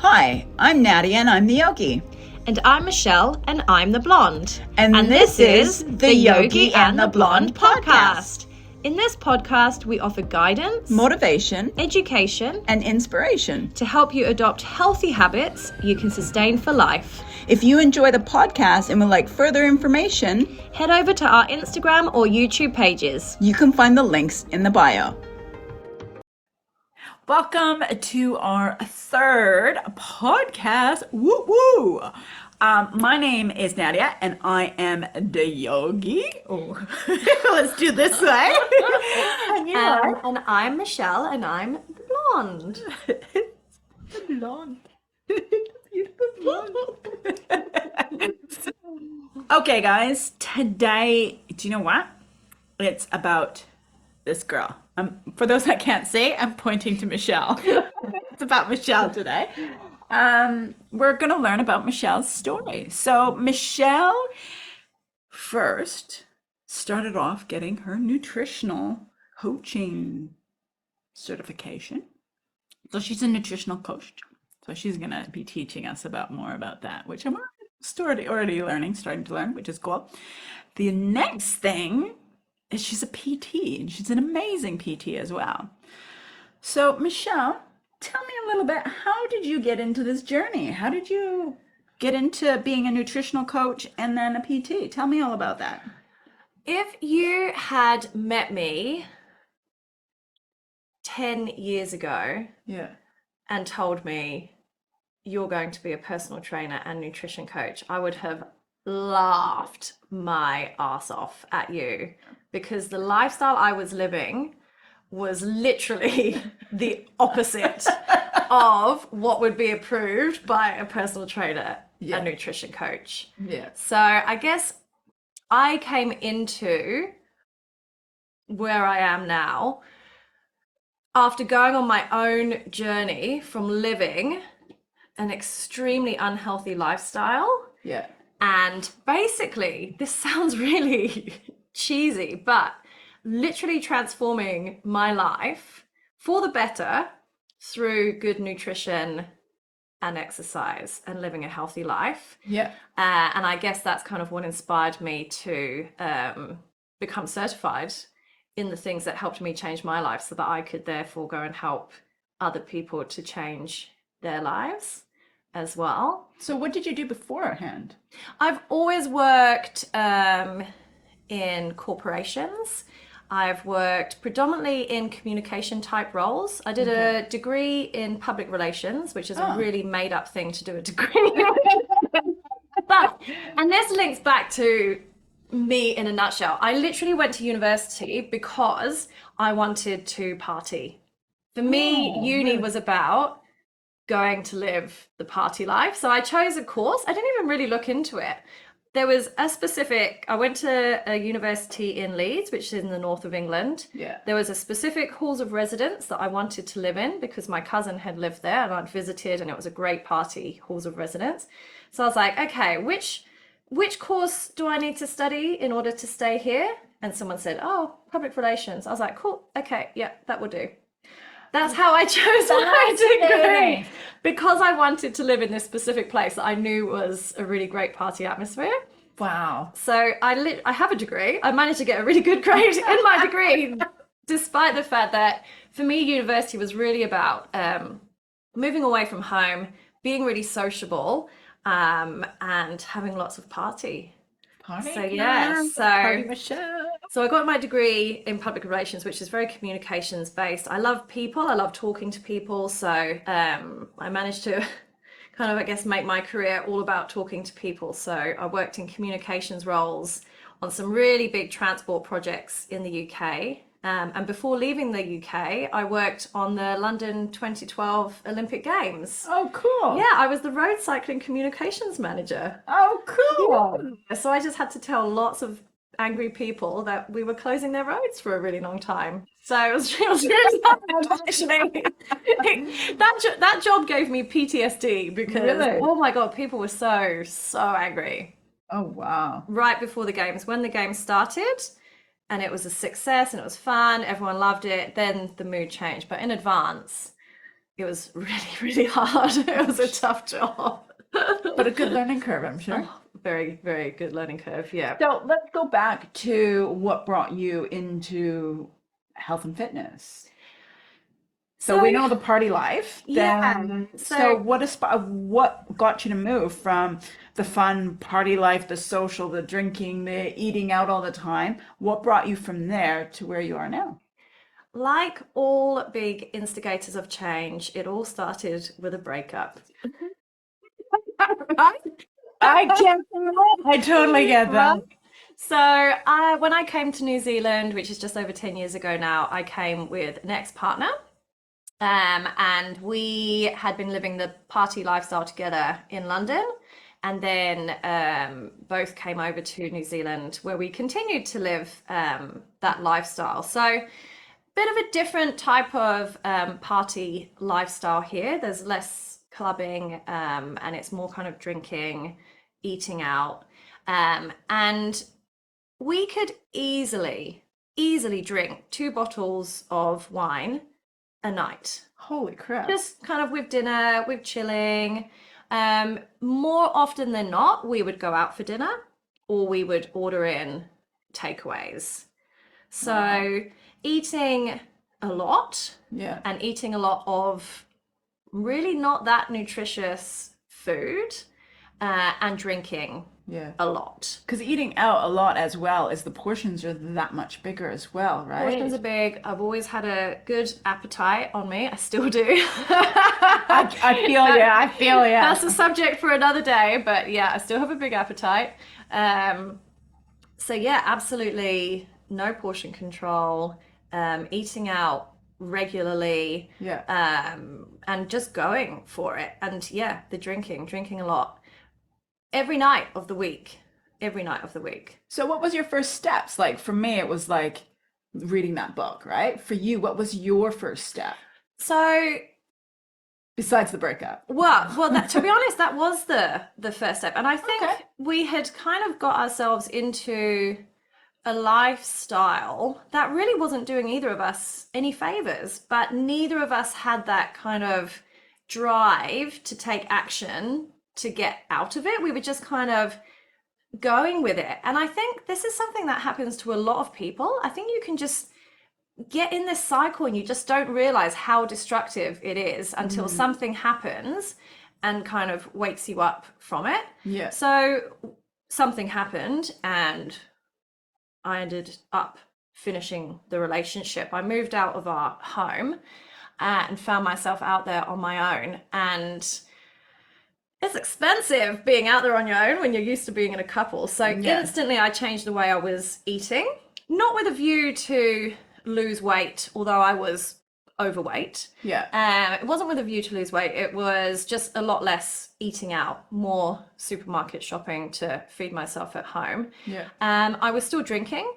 Hi, I'm Nadia and I'm the Yogi. And I'm Michelle and I'm the Blonde. And this is the Yogi and the Blonde podcast. In this podcast, we offer guidance, Motivation, education, and inspiration to help you adopt healthy habits you can sustain for life. If you enjoy the podcast and would like further information, head over to our Instagram or YouTube pages. You can find the links in the bio. Welcome to our third podcast. Woo woo! My name is Nadia and I am the Yogi. Oh. Let's do this way. And I'm Michelle and I'm the Blonde. The blonde. Okay, guys, today, do you know what? It's about this girl. For those that can't see, I'm pointing to Michelle. It's about Michelle today. We're going to learn about Michelle's story. So Michelle first started off getting her nutritional coaching certification. So she's a nutritional coach. So she's going to be teaching us more about that, which I'm starting to learn, which is cool. The next thing is she's a PT, and she's an amazing PT as well. So Michelle, tell me a little bit, how did you get into this journey? How did you get into being a nutritional coach and then a PT? Tell me all about that. If you had met me 10 years ago and told me you're going to be a personal trainer and nutrition coach, I would have laughed my ass off at you, because the lifestyle I was living was literally the opposite of what would be approved by a personal trainer and nutrition coach. So I guess I came into where I am now after going on my own journey from living an extremely unhealthy lifestyle. And basically, this sounds really cheesy, but literally transforming my life for the better through good nutrition and exercise and living a healthy life. And I guess that's kind of what inspired me to become certified in the things that helped me change my life, so that I could therefore go and help other people to change their lives as well. So what did you do beforehand? I've always worked in corporations. I've worked predominantly in communication type roles. I did a degree in public relations, which is a really made up thing to do a degree. And this links back to me in a nutshell. I literally went to university because I wanted to party. For me, uni was about going to live the party life. So I chose a course. I didn't even really look into it. There was I went to a university in Leeds, which is in the north of England. There was a specific halls of residence that I wanted to live in because my cousin had lived there and I'd visited, and it was a great party halls of residence. So I was like, okay, which course do I need to study in order to stay here? And someone said, oh, public relations. I was like, cool, okay, yeah, that will do. That's how I chose my degree, because I wanted to live in this specific place that I knew was a really great party atmosphere. Wow. So I have a degree. I managed to get a really good grade in my degree, despite the fact that for me, university was really about moving away from home, being really sociable, and having lots of party. So I got my degree in public relations, which is very communications based. I love people. I love talking to people. So I managed to kind of, I guess, make my career all about talking to people. So I worked in communications roles on some really big transport projects in the UK. And before leaving the UK, I worked on the London 2012 Olympic Games. Oh, cool. Yeah, I was the road cycling communications manager. Oh, cool. Yeah. So I just had to tell lots of angry people that we were closing their roads for a really long time. So it was really hard, actually. That job gave me PTSD because, oh my God, people were so angry. Oh, wow. Right before the games, when the games started, and it was a success and it was fun, everyone loved it, then the mood changed. But in advance, it was really, really hard. It was a tough job. But a good learning curve, I'm sure. Oh, very, very good learning curve. Yeah. So let's go back to what brought you into health and fitness. So we know the party life. Yeah. Then, so what got you to move from the fun party life, the social, the drinking, the eating out all the time? What brought you from there to where you are now? Like all big instigators of change, it all started with a breakup. Right? I can't. I totally get Right. that. So, when I came to New Zealand, which is just over 10 years ago now, I came with an ex-partner. And we had been living the party lifestyle together in London. And then both came over to New Zealand where we continued to live that lifestyle. So, bit of a different type of party lifestyle here. There's less clubbing and it's more kind of drinking, eating out. And we could easily drink 2 bottles of wine a night. Holy crap. Just kind of with dinner, with chilling. More often than not, we would go out for dinner or we would order in takeaways. So eating a lot Yeah. and eating a lot of really not that nutritious food and drinking Yeah. a lot. Because eating out a lot as well is the portions are that much bigger as well, right? Portions are big. I've always had a good appetite on me. I still do. I feel yeah, I feel yeah. That's a subject for another day, but yeah, I still have a big appetite. So yeah, absolutely no portion control, eating out regularly, Yeah. and just going for it. And yeah, the drinking a lot. Every night of the week. Every night of the week. So what was your first steps? Like for me, it was like reading that book, right? For you, what was your first step So, besides the breakup? well, that, to be honest, that was the first step. And I think Okay. we had kind of got ourselves into a lifestyle that really wasn't doing either of us any favors, but neither of us had that kind of drive to take action to get out of it. We were just kind of going with it. And I think this is something that happens to a lot of people. I think you can just get in this cycle and you just don't realize how destructive it is until something happens and kind of wakes you up from it. Yeah. So something happened and I ended up finishing the relationship. I moved out of our home and found myself out there on my own. And it's expensive being out there on your own when you're used to being in a couple. So instantly I changed the way I was eating, not with a view to lose weight, although I was overweight. Yeah. It wasn't with a view to lose weight. It was just a lot less eating out, more supermarket shopping to feed myself at home. Yeah. I was still drinking,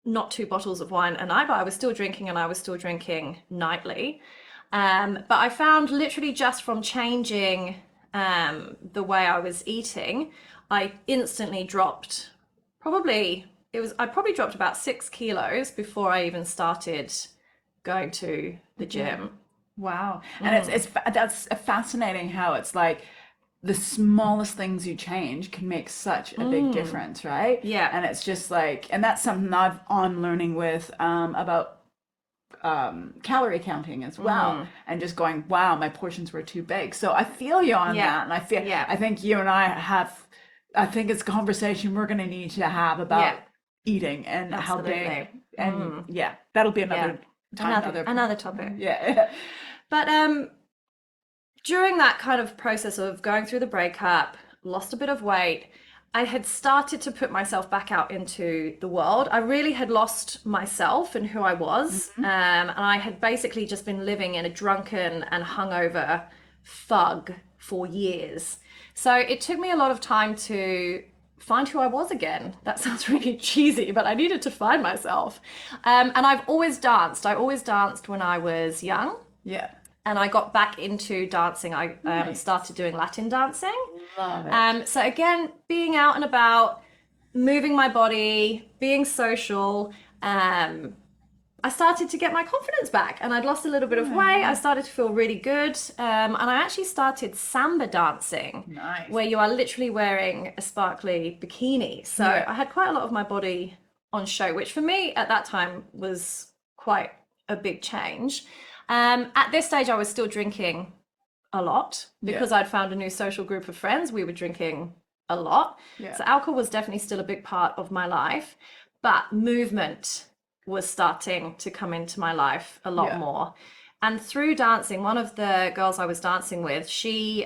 not 2 bottles of wine a night, but I was still drinking and I was still drinking nightly. But I found literally just from changing the way I was eating, I instantly dropped I probably dropped about 6 kilos before I even started going to the gym. Wow. And that's fascinating how it's like the smallest things you change can make such a big difference, right? Yeah. And it's just like, and that's something I'm learning with about calorie counting as well, and just going, wow, my portions were too big. So I feel you on that, and I think you and I think it's a conversation we're going to need to have about eating and how big, and that'll be another time, another topic. Yeah. But during that kind of process of going through the breakup, lost a bit of weight, I had started to put myself back out into the world. I really had lost myself and who I was. And I had basically just been living in a drunken and hungover thug for years. So it took me a lot of time to find who I was again. That sounds really cheesy, but I needed to find myself. And I've always danced. I always danced when I was young. Yeah. And I got back into dancing. I started doing Latin dancing. Love it. So again, being out and about, moving my body, being social, I started to get my confidence back, and I'd lost a little bit of weight. I started to feel really good. And I actually started samba dancing, Nice. where you are literally wearing a sparkly bikini. So Yeah. I had quite a lot of my body on show, which for me at that time was quite a big change. At this stage, I was still drinking a lot because I'd found a new social group of friends. We were drinking a lot. Yeah. So alcohol was definitely still a big part of my life, but movement was starting to come into my life a lot more. And through dancing, one of the girls I was dancing with, she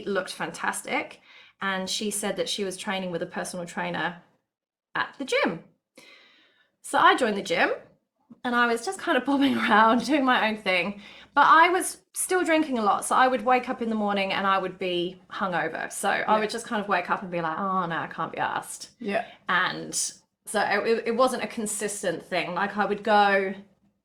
looked fantastic, and she said that she was training with a personal trainer at the gym. So I joined the gym, and I was just kind of bobbing around doing my own thing. But I was still drinking a lot. So I would wake up in the morning and I would be hungover. So I would just kind of wake up and be like, oh no, I can't be asked. Yeah. And so it wasn't a consistent thing. Like I would go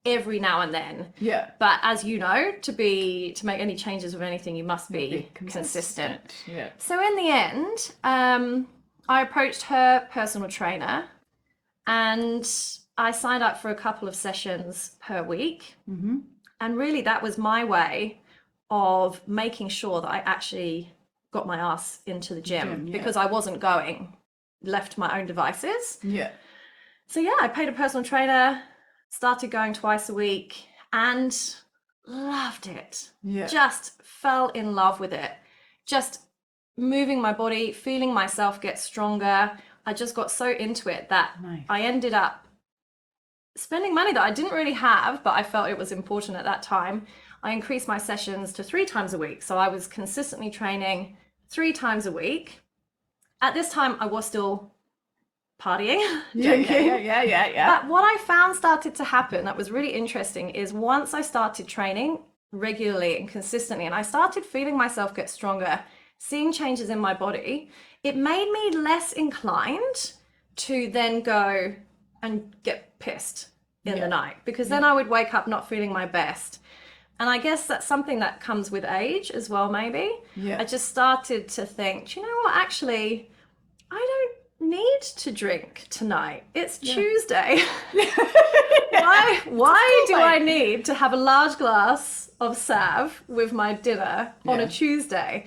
every now and then. Yeah. But as you know, to make any changes with anything, you must be consistent. Yeah. So in the end, I approached her personal trainer, and I signed up for a couple of sessions per week. Mm-hmm. And really, that was my way of making sure that I actually got my ass into the gym because I wasn't going, left to my own devices. Yeah. So yeah, I paid a personal trainer, started going twice a week, and loved it. Yeah. Just fell in love with it. Just moving my body, feeling myself get stronger. I just got so into it that I ended up spending money that I didn't really have, but I felt it was important at that time. I increased my sessions to 3 times a week. So I was consistently training 3 times a week. At this time, I was still partying, drinking. Yeah. But what I found started to happen that was really interesting is once I started training regularly and consistently, and I started feeling myself get stronger, seeing changes in my body, it made me less inclined to then go and get pissed in the night, because then I would wake up not feeling my best. And I guess that's something that comes with age as well, maybe. Yeah. I just started to think, do you know what, actually, I don't need to drink tonight. It's Tuesday. Why do I need to have a large glass of Sav with my dinner on a Tuesday?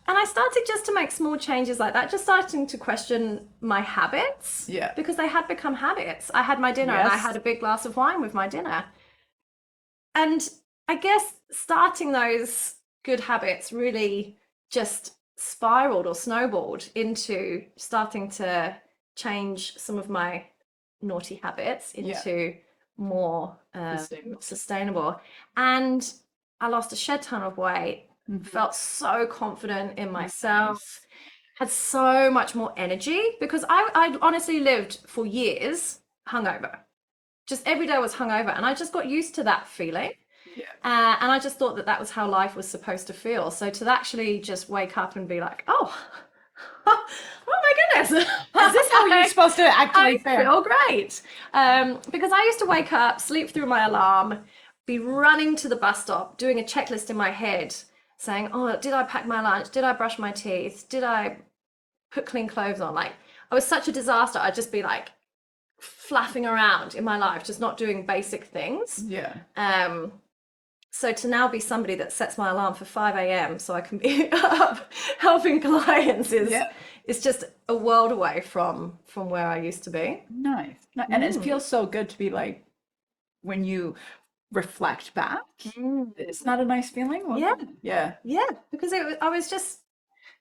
And I started just to make small changes like that, just starting to question my habits. Yeah. Because they had become habits. I had my dinner and I had a big glass of wine with my dinner. And I guess starting those good habits really just spiraled or snowballed into starting to change some of my naughty habits into more sustainable. And I lost a shed ton of weight. Felt so confident in myself, had so much more energy, because I honestly lived for years hungover. Just every day I was hungover, and I just got used to that feeling. And I just thought that that was how life was supposed to feel. So to actually just wake up and be like, oh my goodness, Is this how you're supposed to actually feel great? Because I used to wake up, sleep through my alarm, be running to the bus stop, doing a checklist in my head, saying, oh, did I pack my lunch? Did I brush my teeth? Did I put clean clothes on? Like, I was such a disaster. I'd just be like flapping around in my life, just not doing basic things. So to now be somebody that sets my alarm for 5 a.m. so I can be up helping clients is just a world away from where I used to be. Nice. And it feels so good to be like, when you reflect back, it's not a nice feeling. Yeah, because I was just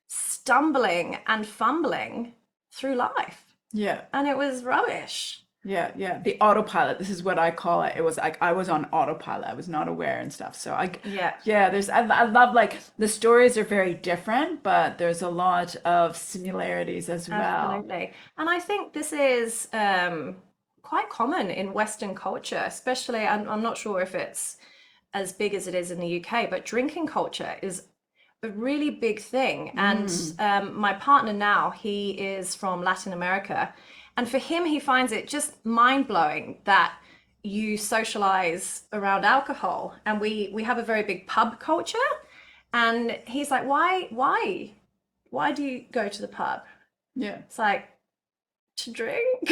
stumbling and fumbling through life, and it was rubbish. The autopilot, this is what I call it. It was like I was on autopilot. I was not aware and stuff. So I love, like, the stories are very different, but there's a lot of similarities as well. Absolutely. And I think this is quite common in Western culture, especially, I'm not sure if it's as big as it is in the UK, but drinking culture is a really big thing. And my partner now, he is from Latin America. And for him, he finds it just mind-blowing that you socialize around alcohol. And we have a very big pub culture. And he's like, why do you go to the pub? It's like, to drink.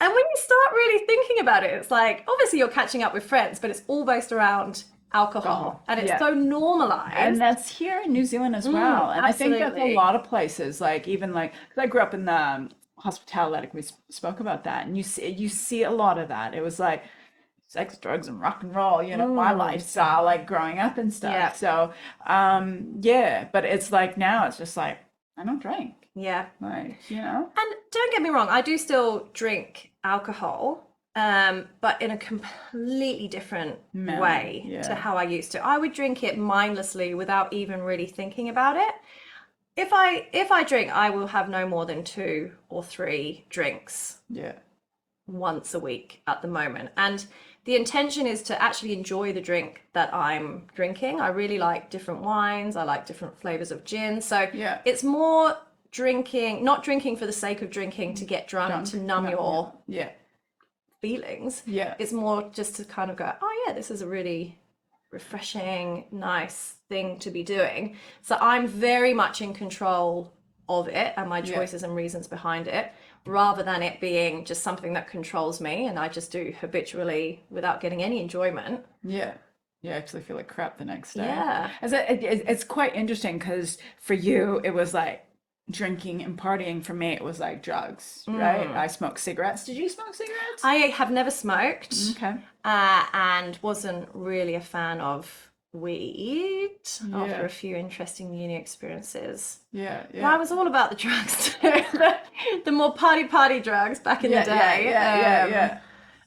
And when you start really thinking about it, it's like obviously you're catching up with friends, but it's all based around alcohol and it's Yeah. so And normalized. that's here in New Zealand as well. And I think that's a Absolutely. lot of places, like even like, because I grew up in the hospitality, like we spoke about that, and you see a lot of that. It was like sex, drugs, and rock and roll, my Mm, lifestyle, like growing up and stuff. yeah, So, yeah, but it's like now it's just like, I don't drink. yeah. Like. And don't get me wrong, I do still drink alcohol, but in a completely different Manner. way to Yeah. how I used to. I would drink it mindlessly without even really thinking about it. If I drink, I will have no more than 2 or 3 drinks Yeah. once a week at the moment. And the intention is to actually enjoy the drink that I'm drinking. I really like different wines, I like different flavors of gin. So Yeah. it's more drinking, not drinking for the sake of drinking to get drunk, Drunk. to numb No, yeah. your Yeah. feelings. Yeah. It's more just to kind of go, oh, yeah, this is a really refreshing, nice thing to be doing. So I'm very much in control of it and my Yeah. choices and reasons behind it, rather than it being just something that controls me and I just do habitually without getting any enjoyment. Yeah. You actually feel like crap the next day. Yeah. It's quite interesting because for you, it was like drinking and partying. For me, it was like drugs, right? Mm. I smoked cigarettes. Did you smoke cigarettes? I have never smoked, Okay. and wasn't really a fan of weed after Yeah. a few interesting uni experiences. Yeah. But I Yeah. was all about the drugs too, the more party drugs back in the Yeah. Yeah. day. Yeah. Yeah. Yeah.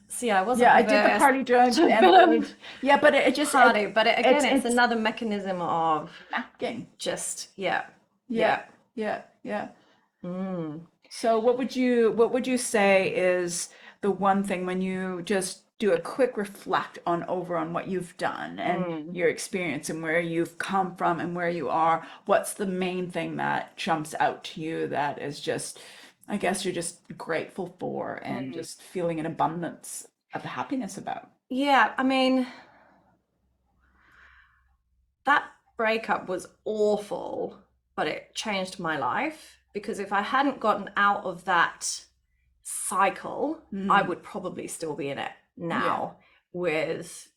So yeah, I wasn't Yeah. I did the averse party drugs to a and bit the of weed. Yeah, but it just party, but again, it's it's another mechanism of masking. just yeah, Yeah. yeah. Yeah. Yeah. Mm. So what would you say is the one thing when you just do a quick reflect on what you've done and Mm. your experience and where you've come from and where you are, what's the main thing that jumps out to you that is just, I guess you're just grateful for and Mm. just feeling an abundance of happiness about? Yeah, I mean, that breakup was awful, but it changed my life because if I hadn't gotten out of that cycle, I Mm, would probably still be in it yeah, now with,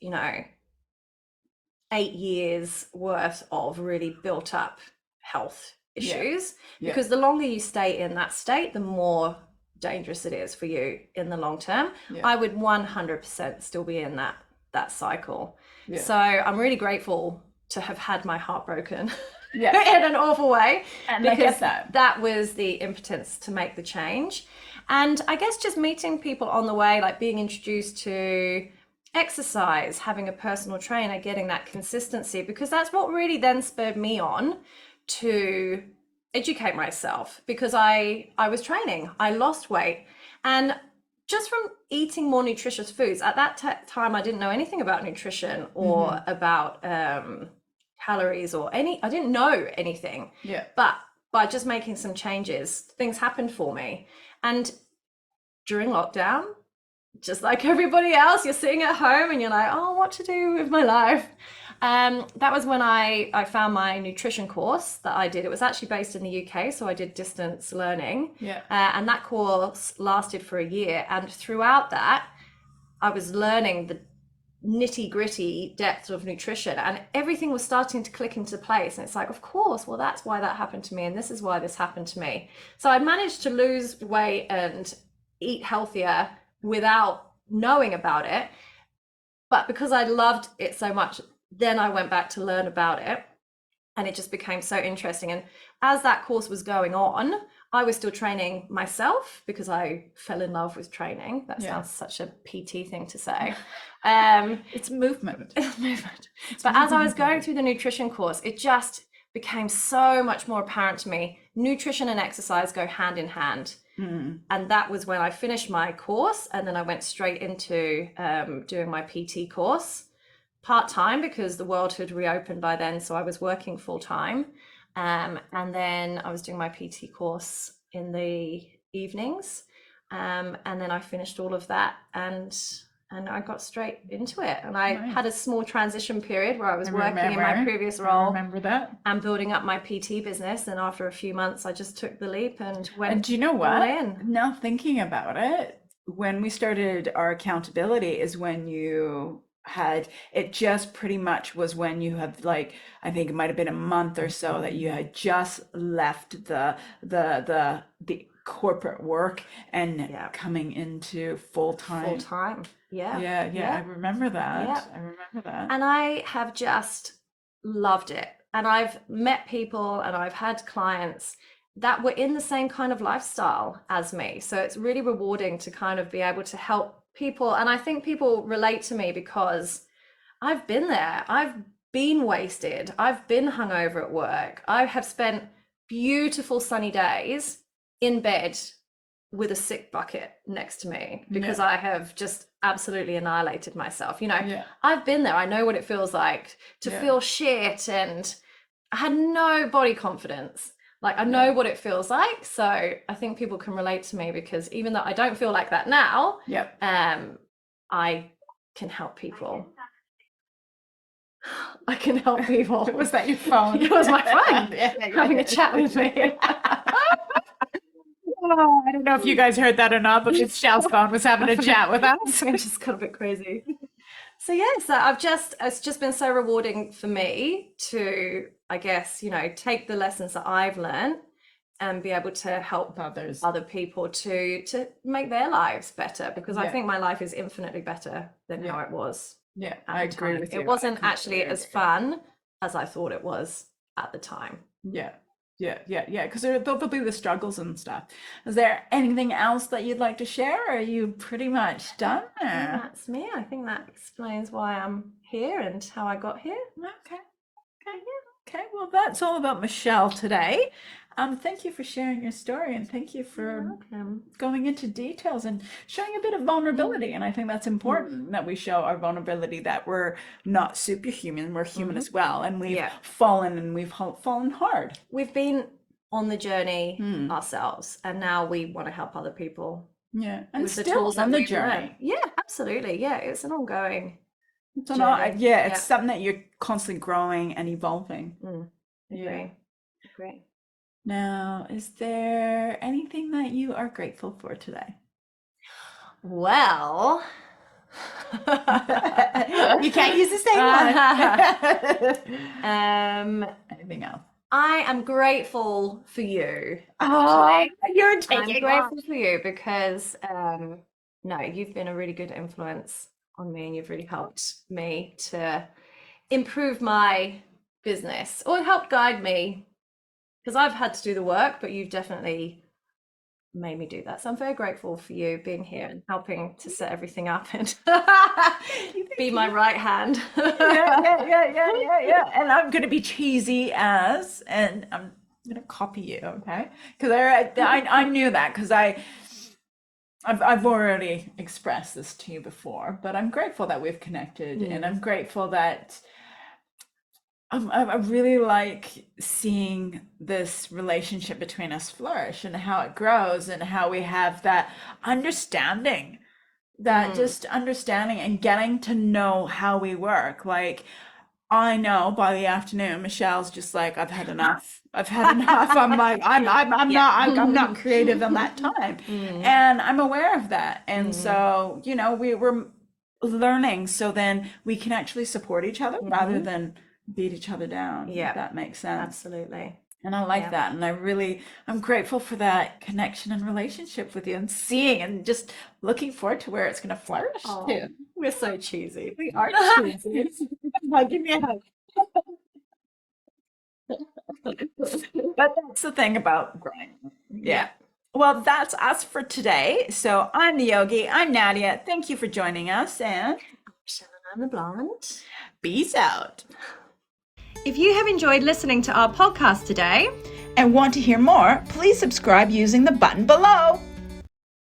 8 years worth of really built up health yeah, issues. yeah, Because the longer you stay in that state, the more dangerous it is for you in the long term. yeah, I would 100% still be in that cycle. yeah, So I'm really grateful to have had my heart broken yeah. in an awful way, And I because get that. that was the impotence to make the change. And I guess just meeting people on the way, like being introduced to exercise, having a personal trainer, getting that consistency, because that's what really then spurred me on to educate myself, because I was training, I lost weight, and just from eating more nutritious foods. At that time, I didn't know anything about nutrition or Hmm. about calories or any, I didn't know anything. Yeah, But by just making some changes, things happened for me. And during lockdown, just like everybody else, you're sitting at home and you're like, oh, what to do with my life? That was when I found my nutrition course that I did. It was actually based in the UK, so I did distance learning. yeah, And that course lasted for a year. And throughout that, I was learning the nitty gritty depth of nutrition, and everything was starting to click into place. And it's like, of course, well, that's why that happened to me, and this is why this happened to me. So I managed to lose weight and eat healthier without knowing about it. But because I loved it so much, then I went back to learn about it, and it just became so interesting. And as that course was going on, I was still training myself because I fell in love with training. That yeah. sounds such a PT thing to say. Um, It's movement. movement. It's But as I was movement. going through the nutrition course, it just became so much more apparent to me. Nutrition and exercise go hand in hand. Mm, And that was when I finished my course, and then I went straight into doing my PT course part-time, because the world had reopened by then, so I was working full-time. And then I was doing my PT course in the evenings, and then I finished all of that, and I got straight into it. And I nice. had a small transition period where I was I working in my remember. previous I role remember that. and building up my PT business. And after a few months, I just took the leap and And went do you know all what? in. Now thinking about it, when we started our accountability is when you had it just pretty much was when you had like I think it might have been a month or so that you had just left the corporate work and Yeah. coming into full Full time. time. Yeah. Yeah, I Yeah. remember Yeah. that. I remember that. And I have just loved it. And I've met people and I've had clients that were in the same kind of lifestyle as me. So it's really rewarding to kind of be able to help people. And I think people relate to me because I've been there. I've been wasted. I've been hungover at work. I have spent beautiful sunny days in bed with a sick bucket next to me because Yeah. I have just absolutely annihilated myself. Yeah. I've been there. I know what it feels like to Yeah. feel shit, and I had no body confidence. Like I know Yeah. what it feels like. So I think people can relate to me because even though I don't feel like that now, Yep. I can help people. I can help people. Was that your phone? It was my phone Yeah, having a chat with me. Oh, I don't know if you guys heard that or not, but Michelle's phone was having a chat with us. I just got a bit crazy. So yeah, so it's just been so rewarding for me to, I guess, take the lessons that I've learned and be able to help Others. other people to make their lives better, because I Yeah. think my life is infinitely better than Yeah. how it was Yeah, at I the agree time. with you. It wasn't I actually completely as agree. fun as I thought it was at the time. Yeah. Because there'll be the struggles and stuff. Is there anything else that you'd like to share? Or are you pretty much done I think there? that's me. I think that explains why I'm here and how I got here. Okay. Okay. Well, that's all about Michelle today. Thank you for sharing your story and thank you You're for welcome. going into details and showing a bit of vulnerability. And I think that's important that we show our vulnerability, that we're not superhuman, we're human as well. And we've Yeah. fallen and we've fallen hard. We've been on the journey ourselves, and now we want to help other people Yeah. And with the still tools on that the we've learned. journey. Yeah, absolutely. Yeah, it's an ongoing So not, journey. yeah, it's Yeah. something that you're constantly growing and evolving. Agree. Agree. Now, is there anything that you are grateful for today? Well, You can't use the same one. Anything else? I am grateful for you. Oh, you're I'm taking grateful for you because no, you've been a really good influence on me, and you've really helped me to improve my business, or helped guide me, because I've had to do the work, but you've definitely made me do that. So I'm very grateful for you being here and helping to set everything up and be my right hand. Yeah. And I'm gonna be cheesy and I'm gonna copy you, okay? Because I knew that because I've already expressed this to you before, but I'm grateful that we've connected, and I'm grateful that I really like seeing this relationship between us flourish and how it grows and how we have that understanding, that just understanding and getting to know how we work. Like, I know by the afternoon, Michelle's just like, I've had enough. I've had enough. I'm like, I'm not creative in that time. And I'm aware of that. And so, we're learning so then we can actually support each other rather than beat each other down, Yeah, if that makes sense. absolutely. And I like Yeah. that. And I'm grateful for that connection and relationship with you and seeing and just looking forward to where it's going to flourish too. We're so cheesy. We are cheesy. Give me a hug. But that's the thing about growing. Yeah. Well, that's us for today. So I'm the Yogi. I'm Nadia. Thank you for joining us, and I'm the Blonde. peace out. If you have enjoyed listening to our podcast today And want to hear more, please subscribe using the button below.